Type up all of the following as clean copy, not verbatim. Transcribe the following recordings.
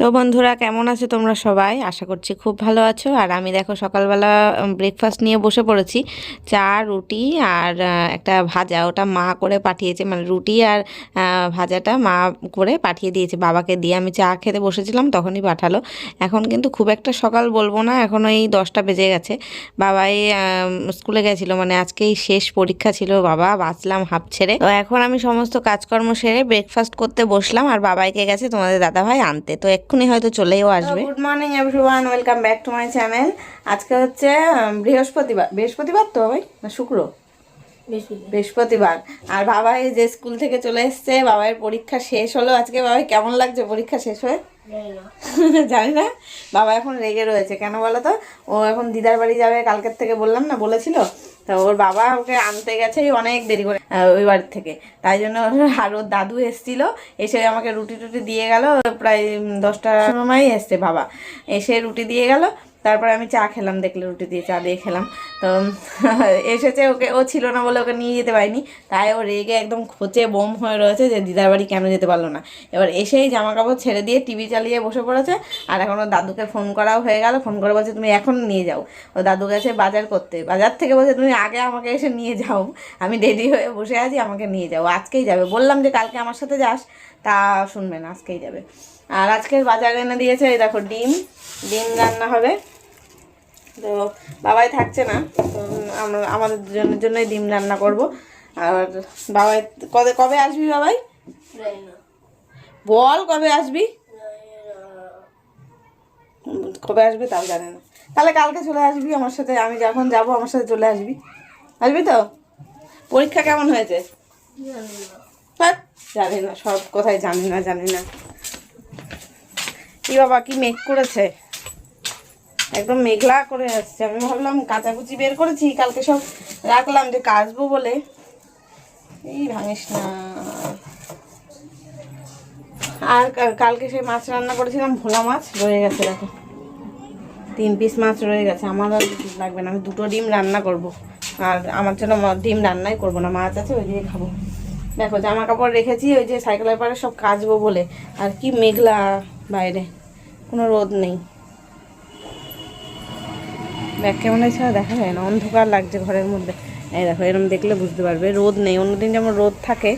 তো বন্ধুরা, কেমন আছো তোমরা সবাই? আশা করছি খুব ভালো আছো। আর আমি দেখো সকালবেলা ব্রেকফাস্ট নিয়ে বসে পড়েছি। চা, রুটি আর একটা ভাজা, ওটা মা করে পাঠিয়েছে, মানে রুটি আর ভাজাটা মা করে পাঠিয়ে দিয়েছে বাবাকে দিয়ে। আমি চা খেতে বসেছিলাম, তখনই পাঠালো। এখন কিন্তু খুব একটা সকাল বলবো না, এখন এই 10টা বেজে গেছে। বাবাই স্কুলে গেছিলো, মানে আজকেই শেষ পরীক্ষা ছিল, বাবা বাঁচলাম হাঁপ ছেড়ে। তো এখন আমি সমস্ত কাজকর্ম সেরে ব্রেকফাস্ট করতে বসলাম, আর বাবাইকে গেছে তোমাদের দাদাভাই আনতে, তো এক্ষুনি হয়তো চলেও আসবে। Good morning everyone, welcome back to my channel. আজকে হচ্ছে বৃহস্পতিবার তো ভাই না শুক্র? বৃহস্পতিবার। আর বাবাই যে স্কুল থেকে চলে এসছে, বাবাইয়ের পরীক্ষা শেষ হলো আজকে। বাবাই কেমন লাগছে পরীক্ষা শেষ হয়ে? জানি না। বাবা এখন রেগে রয়েছে, কেন বলো তো? ও এখন দিদার বাড়ি যাবে, কালকের থেকে বললাম না, বলেছিল। তো ওর বাবা ওকে আনতে গেছে অনেক দেরি করে ওই বাড়ির থেকে, তাই জন্য। আর ওর দাদু এসেছিল, এসে আমাকে রুটি টুটি দিয়ে গেল। প্রায় 10টার সময় এসছে বাবা, এসে রুটি দিয়ে গেল। তারপরে আমি চা খেলাম, দেখলে রুটি দিয়ে চা দিয়ে খেলাম। তো এসেছে, ওকে ও ছিল না বলে ওকে নিয়ে যেতে পারিনি, তাই ও রেগে একদম খোঁচে বোম হয়ে রয়েছে যে দিদার বাড়ি কেন যেতে পারলো না। এবার এসেই জামা কাপড় ছেড়ে দিয়ে টিভি চালিয়ে বসে পড়েছে। আর এখন ওর দাদুকে ফোন করাও হয়ে গেল, ফোন করে বলছে তুমি এখন নিয়ে যাও। ও দাদু গেছে বাজার করতে, বাজার থেকে বলছে তুমি আগে আমাকে এসে নিয়ে যাও, আমি রেডি হয়ে বসে আছি, আমাকে নিয়ে যাও, আজকেই যাবে। বললাম যে কালকে আমার সাথে যাস, তা শুনবে না, আজকেই যাবে। আর আজকের বাজার এনে দিয়েছে, এই দেখো ডিম রান্না হবে। তো বাবাই থাকছে না, তো আমরা আমাদের দুজনের জন্যই ডিম রান্না করব। আর বাবাই কবে আসবি বাবাই? বল কবে আসবি, কবে আসবে তাও জানে না। তাহলে কালকে চলে আসবি আমার সাথে, আমি যখন যাব আমার সাথে চলে আসবি। আসবি তো? পরীক্ষা কেমন হয়েছে? জানি না, সব কোথায় জানি না। কি বাবা, কি মেঘ করেছে, একদম মেঘলা করে আসছে। আমি ভাবলাম কাচাকুচি বের করেছি, কালকে সব রাখলাম যে কাচবো বলে। এই ভাঙিস না। আর কালকে সেই মাছ রান্না করেছিলাম, ভোলা মাছ রয়ে গেছে, দেখো 3 পিস মাছ রয়ে গেছে। আমার আর লাগবে না, আমি 2টো ডিম রান্না করব। আর আমার জন্য ডিম রান্নাই করব না, মাছ আছে ওই দিয়ে খাবো। দেখো জামা কাপড় রেখেছি ওই যে সাইকেলের পাড়ে সব কাচবো বলে। আর কি মেঘলা বাইরে, কোনো রোদ নেই। ব্যাগ কেমন হয়েছে দেখা যায় না, অন্ধকার লাগছে ঘরের মধ্যে। এই দেখো, এরকম দেখলে বুঝতে পারবে রোদ নেই। অন্যদিন যেমন রোদ থাকে,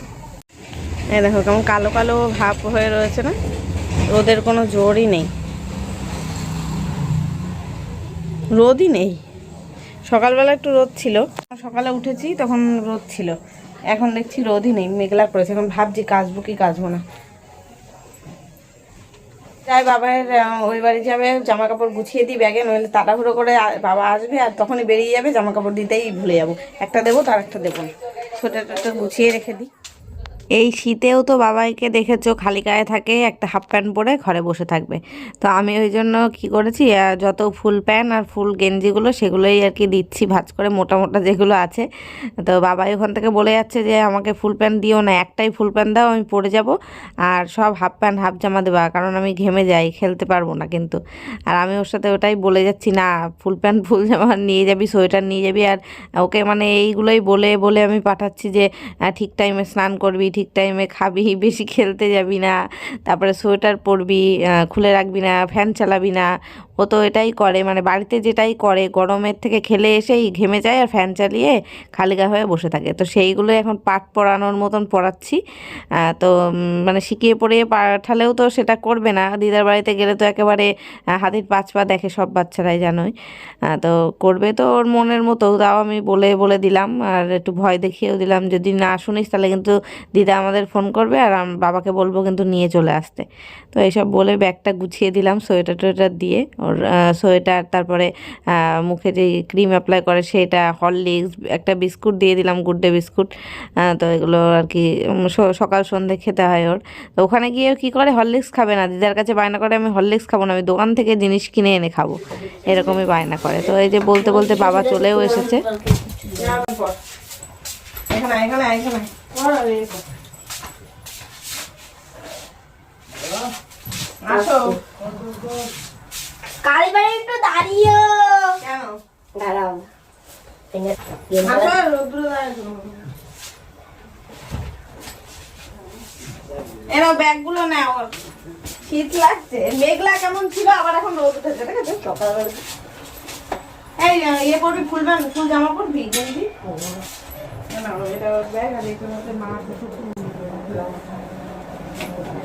এই দেখো কেমন কালো কালো ভাব হয়ে রয়েছে না, রোদের কোনো জোরই নেই, রোদই নেই। সকালবেলা একটু রোদ ছিল, সকালে উঠেছি তখন রোদ ছিল, এখন দেখছি রোদই নেই, মেঘলা করেছে। এখন ভাবছি কাচবো কি কাচবো না। যাই বাবার ওই বাড়ি যাবে, জামা কাপড় গুছিয়ে দিই ব্যাগে, নইলে তাড়াহুড়ো করে বাবা আসবে আর তখনই বেরিয়ে যাবে, জামা কাপড় দিতেই ভুলে যাবো। একটা দেবো তার একটা দেবো না, সোয়েটারটা গুছিয়ে রেখে দিই। এই শীতেও তো বাবাইকে দেখেছো খালি গায়ে থাকে, একটা হাফ প্যান্ট পরে ঘরে বসে থাকবে। তো আমি ওই জন্য কি করেছি, যত ফুল প্যান্ট আর ফুল গেঞ্জিগুলো সেগুলোই আর কি দিচ্ছি ভাঁজ করে, মোটা মোটা যেগুলো আছে। তো বাবাই ওখান থেকে বলে যাচ্ছে যে আমাকে ফুল প্যান্ট দিও না, একটাই ফুল প্যান্ট দাও, আমি পরে যাব। আর সব হাফ প্যান্ট হাফ জামা দেবা, কারণ আমি ঘেমে যাই, খেলতে পারবো না কিন্তু। আর আমি ওর সাথে ওটাই বলে যাচ্ছি, না ফুল প্যান্ট ফুল জামা নিয়ে যাবি, সোয়েটার নিয়ে যাবি। আর ওকে মানে এইগুলোই বলে বলে আমি পাঠাচ্ছি যে ঠিক টাইমে স্নান করবি, ঠিক টাইমে খাবি, বেশি খেলতে যাবি না, তারপরে সোয়েটার পরবি, খুলে রাখবি না, ফ্যান চালাবি না। ও তো এটাই করে, মানে বাড়িতে যেটাই করে, গরমের থেকে খেলে এসেই ঘেমে যায় আর ফ্যান চালিয়ে খালি গা হয়ে বসে থাকে। তো সেইগুলো এখন পাঠ পড়ানোর মতন পড়াচ্ছি। তো মানে শিখিয়ে পড়িয়ে পাঠালেও তো সেটা করবে না। দিদার বাড়িতে গেলে তো একেবারে হাতির 5 পা দেখে, সব বাচ্চারাই জানোই। তো করবে তো ওর মনের মতো, তাও আমি বলে বলে দিলাম আর একটু ভয় দেখিয়েও দিলাম, যদি না শুনিস তাহলে কিন্তু দিদা আমাদের ফোন করবে আর বাবাকে বলবো কিন্তু নিয়ে চলে আসতে। তো এইসব বলে ব্যাগটা গুছিয়ে দিলাম, সোয়েটার টোয়েটার দিয়ে ওর, সোয়েটার, তারপরে মুখে যে ক্রিম অ্যাপ্লাই করে সেটা, হরলিক্স, একটা বিস্কুট দিয়ে দিলাম, গুড ডে বিস্কুট। তো এগুলো আর কি সকাল সন্ধ্যে খেতে হয় ওর। তো ওখানে গিয়ে কী করে, হরলিক্স খাবে না, দিদার কাছে বায়না করে আমি হরলিক্স খাবো না, আমি দোকান থেকে জিনিস কিনে এনে খাবো, এরকমই বায়না করে। তো এই যে বলতে বলতে বাবা চলেও এসেছে। কালীবাড়ি একটু দাঁড়িয়ে কেন দাঁড়াও, এরা ব্যাগগুলো নেও, শীত লাগছে, মেঘলা কেমন ছিল আবার এখন রোদ উঠেছে, দেখেছো সকালবেলা। এই ইয়ে করবি, ফুল জামা পরবি গেঞ্জি? না এটা ব্যাগ আর এইটার মধ্যে মা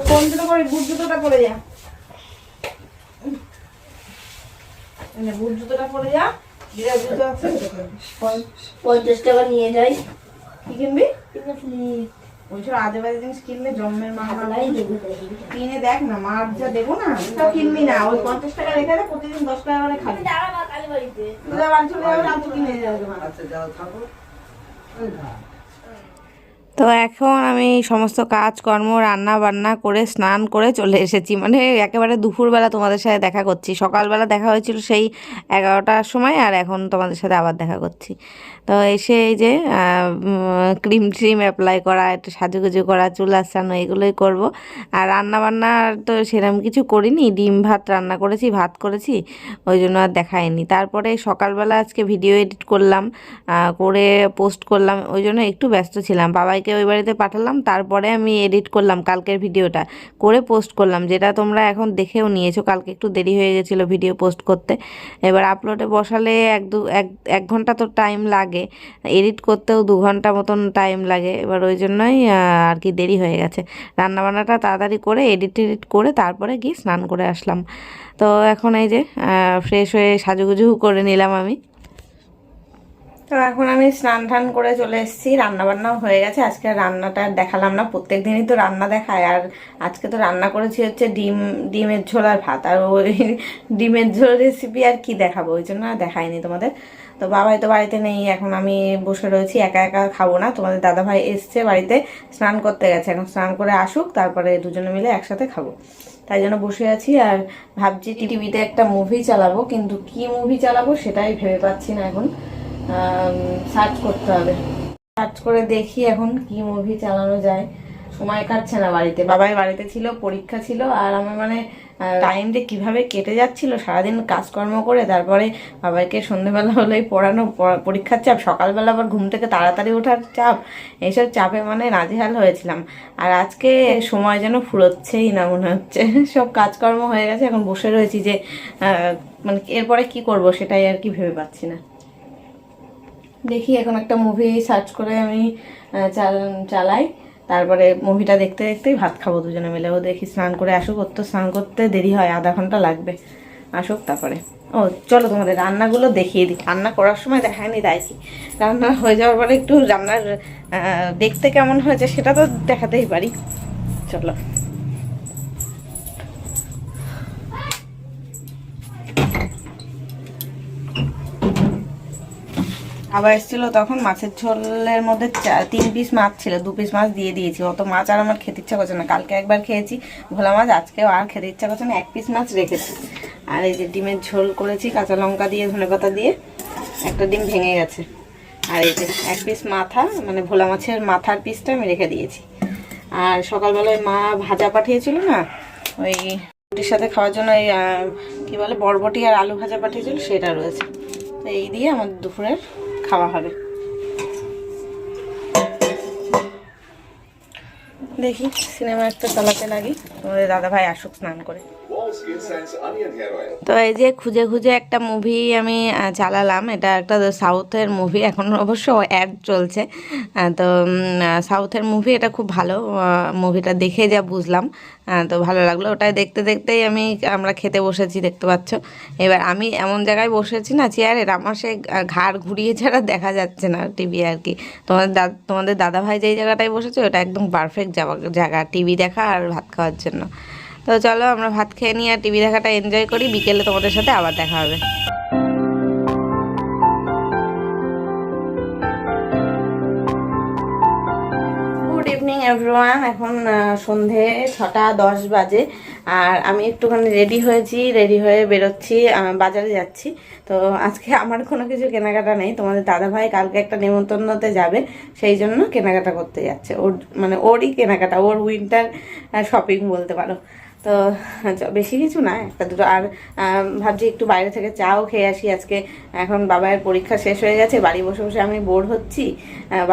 কোন জুতো পরে, বুট জুতোটা পরে যা, বুট জুতোটা পরে যা। বিরাট জুতো আছে 50 টাকা নিয়ে যাই। কি কিনবি? ওইসব আজে বাজে জিনিস কিনলে জন্মের মা কিনে দেখ না, মার যা দেবো না তো কিনবি না। ওই 50 টাকা রেখে দে, প্রতিদিন 10 টাকা করে খাবি। বাড়ি চলে যাবে, রাত কিনে যাবে। তো এখন আমি সমস্ত কাজকর্ম রান্না বান্না করে স্নান করে চলে এসেছি, মানে একেবারে দুপুরবেলা তোমাদের সাথে দেখা করছি। সকালবেলা দেখা হয়েছিল সেই 11টার সময়, আর এখন তোমাদের সাথে আবার দেখা করছি। তো এসে এই যে ক্রিম ট্রিম অ্যাপ্লাই করা, একটু সাজুগুজু করা, চুল আসানো, এগুলোই করব। আর রান্না বান্না তো সেরকম কিছু করিনি, ডিম ভাত রান্না করেছি, ভাত করেছি, ওই জন্য আর দেখায়নি। তারপরে সকালবেলা আজকে ভিডিও এডিট করলাম, করে পোস্ট করলাম, ওই জন্য একটু ব্যস্ত ছিলাম। বাবাইকে ওই বাড়িতে পাঠালাম, তারপরে আমি এডিট করলাম কালকের ভিডিওটা, করে পোস্ট করলাম, যেটা তোমরা এখন দেখেও নিয়েছো। কালকে একটু দেরি হয়ে গেছিলো ভিডিও পোস্ট করতে। এবার আপলোডে বসালে এক ঘন্টা তো টাইম লাগে, এডিট করতেও 2 ঘন্টা মতন টাইম লাগে। এবার ওই জন্যই আর কি দেরি হয়ে গেছে। রান্নাবান্নাটা তাড়াতাড়ি করে এডিট করে তারপরে গিয়ে স্নান করে আসলাম। তো এখন এই যে ফ্রেশ হয়ে সাজুগুজু করে নিলাম আমি। তো এখন আমি স্নান টান করে চলে এসেছি, রান্নাবান্নাও হয়ে গেছে। আজকে রান্নাটা দেখালাম না, প্রত্যেক দিনই তো রান্না দেখায়। আর আজকে তো রান্না করেছি হচ্ছে ডিমের ঝোল আর ভাত। আর ওই ডিমের ঝোল রেসিপি আর কি দেখাবো, ওই জন্য আর দেখাইনি তোমাদের। তো বাবাই তো বাড়িতে নেই, এখন আমি বসে রয়েছি, একা একা খাবো না। তোমাদের দাদাভাই এসছে বাড়িতে, স্নান করতে গেছে, এখন স্নান করে আসুক, তারপরে দুজনে মিলে একসাথে খাবো। তাই জন্য বসে আছি। আর ভাবছি টিভিতে একটা মুভি চালাবো, কিন্তু কি মুভি চালাবো সেটাই ভেবে পাচ্ছি না এখন। সার্চ করতে হবে, সার্চ করে দেখি এখন কি মুভি চালানো যায়। সময় কাটছে না বাড়িতে, বাবাই বাড়িতে ছিল, পরীক্ষা ছিল, আর আমার মানে টাইমটা কিভাবে কেটে যাচ্ছিল সারাদিন কাজকর্ম করে, তারপরে বাবাইকে সন্ধ্যেবেলা হলেই পড়ানো, পরীক্ষার চাপ, সকালবেলা আবার ঘুম থেকে তাড়াতাড়ি ওঠার চাপ, এইসব চাপে মানে নাজেহাল হয়েছিলাম। আর আজকে সময় যেন ফুরোচ্ছেই না মনে হচ্ছে, সব কাজকর্ম হয়ে গেছে, এখন বসে রয়েছি যে মানে এরপরে কি করব সেটাই আর কি ভেবে পাচ্ছি না। দেখি এখন একটা মুভি সার্চ করে আমি চালাই, তারপরে মুভিটা দেখতে দেখতেই ভাত খাবো দুজনে মিলে। ও দেখি স্নান করে আসুক, ওর তো স্নান করতে দেরি হয়, আধা ঘন্টা লাগবে, আসুক তারপরে। ও চলো তোমাদের রান্নাগুলো দেখিয়ে দিই, রান্না করার সময় দেখায়নি, তাই কি রান্না হয়ে যাওয়ার পরে একটু রান্নার দেখতে কেমন হয়েছে সেটা তো দেখাতেই পারি। চলো। আবার এসেছিলো তখন মাছের ঝোলের মধ্যে 3 পিস মাছ ছিল, 2 পিস মাছ দিয়ে দিয়েছি। অত মাছ আর আমার খেতে ইচ্ছা করছে না, কালকে একবার খেয়েছি ভোলা মাছ, আজকেও আর খেতে ইচ্ছা করছে না, 1 পিস মাছ রেখেছি। আর এই যে ডিমের ঝোল করেছি কাঁচা লঙ্কা দিয়ে, ধনেপাতা দিয়ে, একটা ডিম ভেঙে গেছে। আর এই যে 1 পিস মাথা, মানে ভোলা মাছের মাথার পিসটা আমি রেখে দিয়েছি। আর সকালবেলায় মা ভাজা পাঠিয়েছিল না, ওই রুটির সাথে খাওয়ার জন্য, ওই কী বলে বরবটি আর আলু ভাজা পাঠিয়েছিল, সেটা রয়েছে। তো এই দিয়ে আমাদের দুপুরের খাওয়া হবে। দেখি সিনেমা একটা চালাতে লাগি, তোমাদের দাদাভাই আসুক স্নান করে। তো এই যে খুঁজে খুঁজে একটা মুভি আমি চালালাম, এটা একটা সাউথের মুভি, এখন অবশ্য অ্যাড চলছে। তো সাউথের মুভি, এটা খুব ভালো, মুভিটা দেখে যা বুঝলাম, তো ভালো লাগলো। ওটাই দেখতে দেখতেই আমরা খেতে বসেছি, দেখতে পাচ্ছ। এবার আমি এমন জায়গায় বসেছি না চেয়ারে, আমার সে ঘাড় ঘুরিয়ে ছাড়া দেখা যাচ্ছে না টিভি আর কি। তোমাদের দাদাভাই যেই জায়গাটায় বসেছে ওটা একদম পারফেক্ট জায়গা টিভি দেখা আর ভাত খাওয়ার জন্য। তো চলো আমরা ভাত খেয়ে নিই আর টিভি দেখাটা এনজয় করি, বিকেলে তোমাদের সাথে আবার দেখা হবে। গুড ইভিনিং এভরিওয়ান, এখন সন্ধে 6:10 বাজে। আর আমি একটুখানি রেডি হয়েছি, রেডি হয়ে বেরোচ্ছি, বাজারে যাচ্ছি। তো আজকে আমার কোনো কিছু কেনাকাটা নেই, তোমাদের দাদাভাই কালকে একটা নেমন্তন্নতে যাবে, সেই জন্য কেনাকাটা করতে যাচ্ছে। ওর মানে ওরই কেনাকাটা, ওর উইন্টার শপিং বলতে পারো। তো বেশি কিছু না, একটা দুটো। আর ভাবছি একটু বাইরে থেকে চাও খেয়ে আসি আজকে। এখন বাবাইয়ের পরীক্ষা শেষ হয়ে গেছে, বাড়ি বসে বসে আমি বোর হচ্ছি,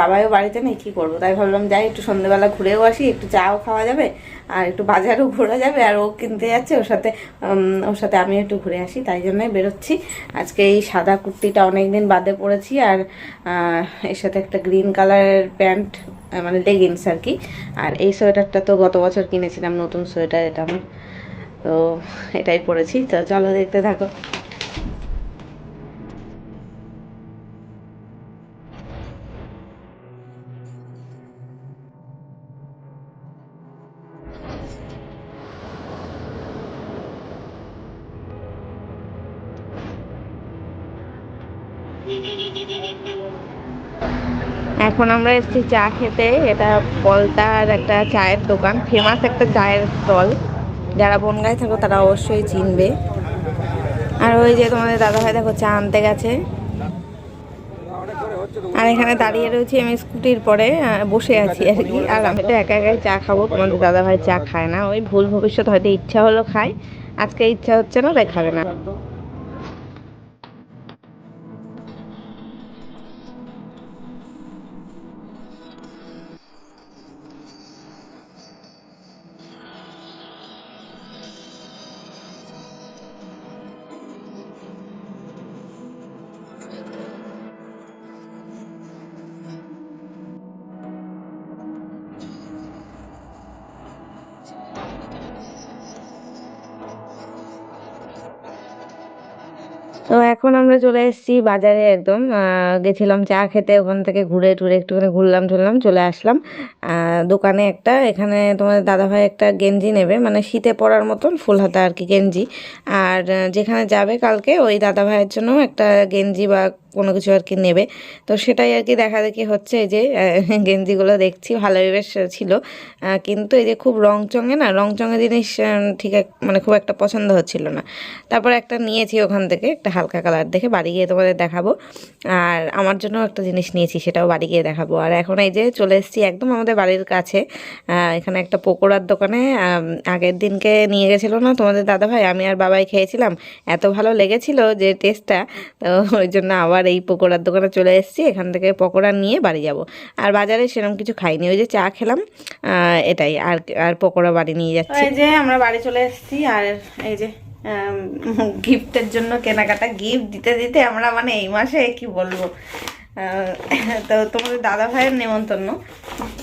বাবাইও বাড়িতে নেই, কী করবো, তাই ভাবলাম যাই একটু সন্ধ্যেবেলা ঘুরেও আসি, একটু চাও খাওয়া যাবে। আর একটু বাজারও ঘোরা যাবে, আর ও কিনতে যাচ্ছে ওর সাথে আমি একটু ঘুরে আসি, তাই জন্যই বেরোচ্ছি। আজকে এই সাদা কুর্তিটা অনেকদিন বাদে পরেছি, আর এর সাথে একটা গ্রিন কালারের প্যান্ট, মানে লেগিংস আর কি। আর এই সোয়েটারটা তো গত বছর কিনেছিলাম, নতুন সোয়েটার এটা আমার, তো এটাই পরেছি। তো চলো দেখতে থাকো। এখন আমরা এসেছি চা খেতে। এটা পলতার একটা চায়ের দোকান, ফেমাস একটা চায়ের স্টল। যারা বনগাঁয় থাকো তারা অবশ্যই চিনবে। আর ওই যে তোমাদের দাদাভাই দেখো চা আনতে গেছে। আর এখানে দাঁড়িয়ে রয়েছি আমি স্কুটির পরে, বসে আছি আর কি। আর আমি তো একা একাই চা খাবো, তোমাদের দাদাভাই চা খায় না, ওই ভুল ভবিষ্যৎ হয়তো ইচ্ছা হলো খায়, আজকে ইচ্ছা হচ্ছে না, তাই খাবে না। তো এখন আমরা চলে এসেছি বাজারে একদম, গেছিলাম চা খেতে, ওখান থেকে ঘুরে টুরে একটুখানি ঘুরলাম টুরলাম, চলে আসলাম দোকানে একটা। এখানে তোমার দাদাভাই একটা গেঞ্জি নেবে, মানে শীতে পরার মতন ফুল হাতা আর কি গেঞ্জি। আর যেখানে যাবে কালকে ওই দাদাভাইয়ের জন্য একটা গেঞ্জি বা কোনো কিছু আর কি নেবে। তো সেটাই আর কি দেখা দেখি হচ্ছে। এই যে গেঞ্জিগুলো দেখছি ভালোই বেশ ছিল, কিন্তু এই যে খুব রংচঙে না, রংচঙে জিনিস মানে খুব একটা পছন্দ হচ্ছিল না। তারপর একটা নিয়েছি ওখান থেকে, একটা হালকা কালার দেখে, বাড়ি গিয়ে তোমাদের দেখাবো। আর আমার জন্য একটা জিনিস নিয়েছি, সেটাও বাড়ি গিয়ে দেখাবো। আর এখন এই যে চলে এসেছি একদম আমাদের বাড়ির কাছে, এখানে একটা পকোড়ার দোকানে। আগের দিনকে নিয়ে গেছিলো না তোমাদের দাদাভাই, আমি আর বাবাই খেয়েছিলাম, এত ভালো লেগেছিল যে টেস্টটা, তো ওই জন্য আবার এই পকোড়ার দোকানে চলে এসেছি। এখান থেকে পকোড়া নিয়ে বাড়ি যাব। আর বাজারে সেরকম কিছু খাইনি, ওই যে চা খেলাম, এটাই। আর আর পকোড়া বাড়ি নিয়ে যাচ্ছি। এই যে আমরা বাড়ি চলে এসেছি, আর এই যে গিফটের জন্য কেনাকাটা, গিফট দিতে দিতে আমরা মানে এই মাসে কি বলবো, তো তোমাদের দাদা ভাইয়ের নেমন্তন্ন,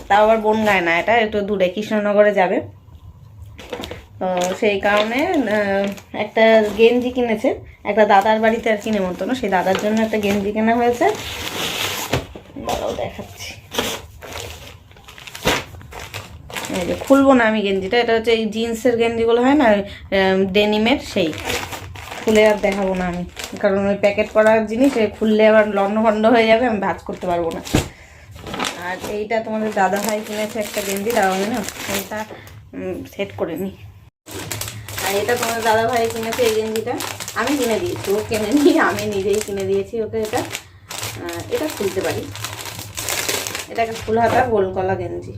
তাও আবার বনগাঁয় না, এটা একটু দূরে কৃষ্ণনগরে যাবে। তো সেই কারণে একটা গেঞ্জি কিনেছে, একটা দাদার বাড়িতে আর কি নেমন্তন্ন, সেই দাদার জন্য একটা গেঞ্জি কেনা হয়েছে, বড়ও দেখাচ্ছি। এই যে খুলবো না আমি গেঞ্জিটা, এটা হচ্ছে এই জিন্সের গেঞ্জিগুলো হয় না ডেনিমের, সেই খুলে আর দেখাবো না আমি, কারণ ওই প্যাকেট করার জিনিস খুললে আবার লন্ডভন্ড হয়ে যাবে, আমি ভাঁজ করতে পারবো না। আর এইটা তোমাদের দাদা ভাই কিনেছে একটা গেঞ্জি, দাও আমি না এইটা সেট করে নিই। আর এটা তোমাদের দাদা ভাই কিনেছে এই গেঞ্জিটা, আমি কিনে দিয়েছি, ও কিনে নিয়ে আমি নিজেই কিনে দিয়েছি ওকে। এটা এটা খুলতে পারি, এটা একটা ফুল হাতা গোল গলা গেঞ্জি।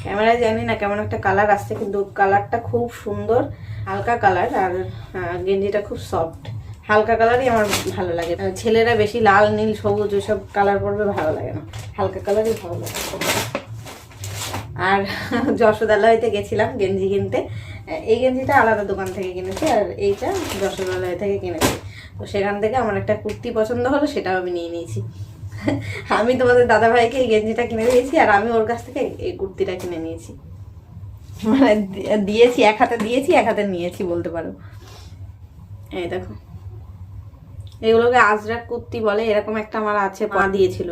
ক্যামেরায় জানি না কেমন একটা কালার আসছে, কিন্তু কালারটা খুব সুন্দর, হালকা কালার। আর গেঞ্জিটা খুব সফট, হালকা কালারই আমার ভালো লাগে। ছেলেরা বেশি লাল নীল সবুজ ওইসব কালার পরবে ভালো লাগে না, হালকা কালারই ভালো লাগে। আর যশোদালয়তে গেছিলাম গেঞ্জি কিনতে, এই গেঞ্জিটা আলাদা দোকান থেকে কিনেছি, আর এইটা যশোদালয় থেকে কিনেছি। তো সেখান থেকে আমার একটা কুর্তি পছন্দ হলো, সেটাও আমি নিয়ে নিয়েছি। আমি তোমাদের দাদা ভাইকে এই গেঞ্জিটা কিনে দিয়েছি, আর আমি ওর কাছ থেকে এই কুর্তিটা কিনে নিয়েছি, মানে দিয়েছি, এক হাতে দিয়েছি এক হাতে নিয়েছি বলতে পারো। এই দেখো, এগুলোকে আজরাক কুর্তি বলে, এরকম একটা আমার আছে, মা দিয়েছিল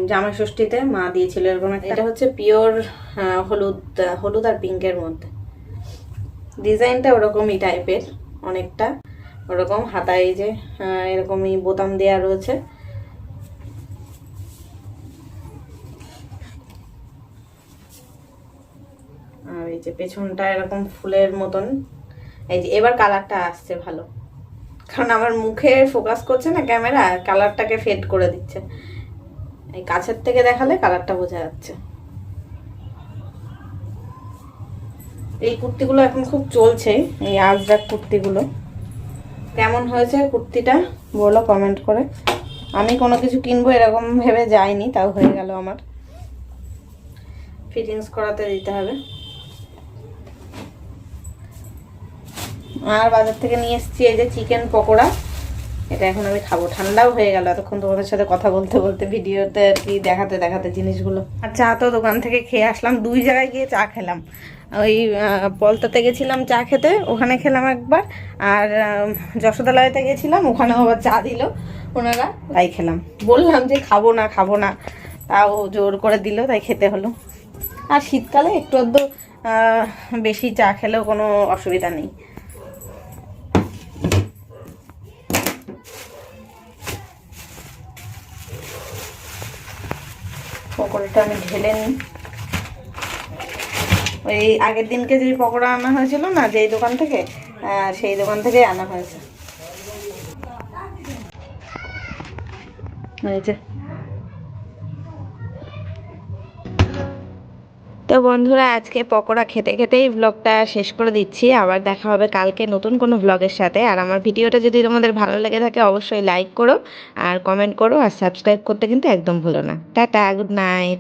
জামাই ষষ্ঠীতে, মা দিয়েছিল এরকম একটা। এটা হচ্ছে পিওর হলুদ, হলুদ আর পিঙ্কের মধ্যে, ডিজাইনটা ওরকমই টাইপের অনেকটা, ওরকম হাতায় যে এরকমই বোতাম দেওয়া রয়েছে। আর এই যে পেছনটা এরকম ফুলের মতন। এই যে এবার কালারটা আসছে ভালো, কারণ আমার মুখে ফোকাস করছে না ক্যামেরা, কালারটাকে ফেড করে দিচ্ছে, এই কাছের থেকে দেখালে কালারটা বোঝা যাচ্ছে। এই কুর্তিগুলো এখন খুব চলছে, এই আজরাক কুর্তিগুলো, কেমন হয়েছে কুর্তিটা বলো কমেন্ট করে। আমি কোনো কিছু কিনবো এরকম ভেবে যাইনি, তাও হয়ে গেল আমার। ফিটিংস করাতে দিতে হবে। আর বাজার থেকে নিয়ে এসেছি এই যে চিকেন পকোড়া, এটা এখন আমি খাবো। ঠান্ডাও হয়ে গেল এতক্ষণ তোমাদের সাথে কথা বলতে বলতে, ভিডিওতে আর কি দেখাতে দেখাতে জিনিসগুলো। আর চা তো দোকান থেকে খেয়ে আসলাম, 2 জায়গায় গিয়ে চা খেলাম। ওই পলতাতে গেছিলাম চা খেতে, ওখানে খেলাম একবার। আর যশোদালয়তে গেছিলাম, ওখানেও আবার চা দিল ওনারা, তাই খেলাম। বললাম যে খাবো না খাবো না, তাও জোর করে দিল, তাই খেতে হলো। আর শীতকালে একটু আধটু বেশি চা খেলেও কোনো অসুবিধা নেই। পকোড়াটা আমি ঢেলে নিই। ওই আগের দিনকে যে পকোড়া আনা হয়েছিল না যেই দোকান থেকে, সেই দোকান থেকে আনা হয়েছে। এই যে। তো বন্ধুরা, আজকে পকোড়া খেতে খেতেই ব্লগটা শেষ করে দিচ্ছি। আবার দেখা হবে কালকে নতুন কোনো ব্লগের সাথে। আর আমার ভিডিওটা যদি তোমাদের ভালো লেগে থাকে অবশ্যই লাইক করো আর কমেন্ট করো, আর সাবস্ক্রাইব করতে কিন্তু একদম ভুলো না। Tata, good night.